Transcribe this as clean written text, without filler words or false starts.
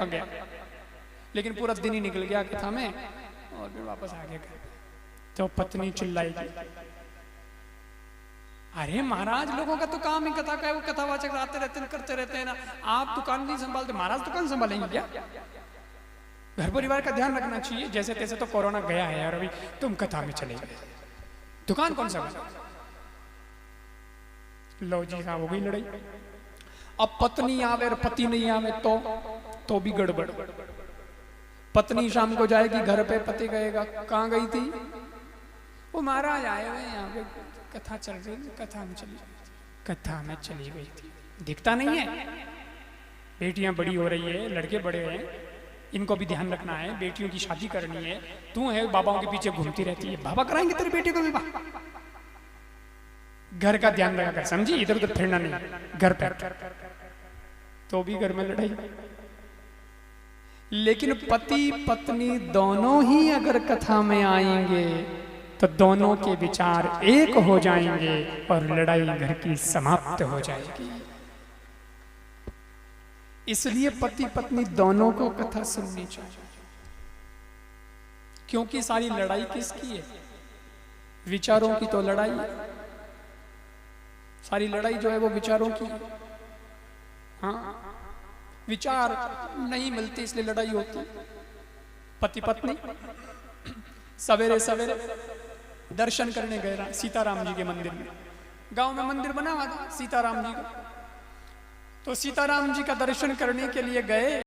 थक गया, लेकिन पूरा दिन ही निकल गया कथा में और फिर वापस आ गया। तो पत्नी चिल्लाएगी, अरे महाराज लोगों का तो काम ही कथा का है, वो कथावाचक आते रहते हैं करते रहते हैं ना, आप दुकान नहीं संभालते, महाराज दुकान संभालेंगे क्या? घर परिवार का ध्यान रखना चाहिए। जैसे तैसे तो कोरोना गया है यार, अभी तुम कथा में चले गए, दुकान कौन संभाले? लो जी साहब, हो गई लड़ाई। अब पत्नी आवे और पति नहीं आवे तो भी गड़बड़। पत्नी शाम को जाएगी घर पे, पति कहेगा कहाँ गई थी? वो महाराज आए हुए यहाँ पे, कथा चल रही, कथा में चली गई थी, कथा में चली गई थी। दिखता नहीं है? बेटियां बड़ी हो रही है, लड़के बड़े हैं, इनको भी ध्यान रखना है, बेटियों की शादी करनी है। तू है बाबाओं के पीछे घूमती रहती है, बाबा कराएंगे तेरी बेटी को विवाह। घर का ध्यान रखा कर, समझी? इधर उधर फिरना नहीं घर पर, तो भी घर में लड़ाई। लेकिन पति पत्नी दोनों ही अगर कथा में आएंगे तो दोनों के विचार एक हो जाएंगे और लड़ाई घर की समाप्त हो जाएगी। इसलिए पति पत्नी दोनों को कथा सुननी चाहिए, क्योंकि सारी लड़ाई किसकी है? विचारों की तो लड़ाई है। सारी लड़ाई जो है वो विचारों की। हाँ, विचार नहीं मिलते इसलिए लड़ाई होती। पति पत्नी सवेरे सवेरे दर्शन करने गए सीताराम जी के मंदिर में। गांव में मंदिर बना हुआ था सीताराम जी का, तो सीताराम जी का दर्शन करने के लिए गए।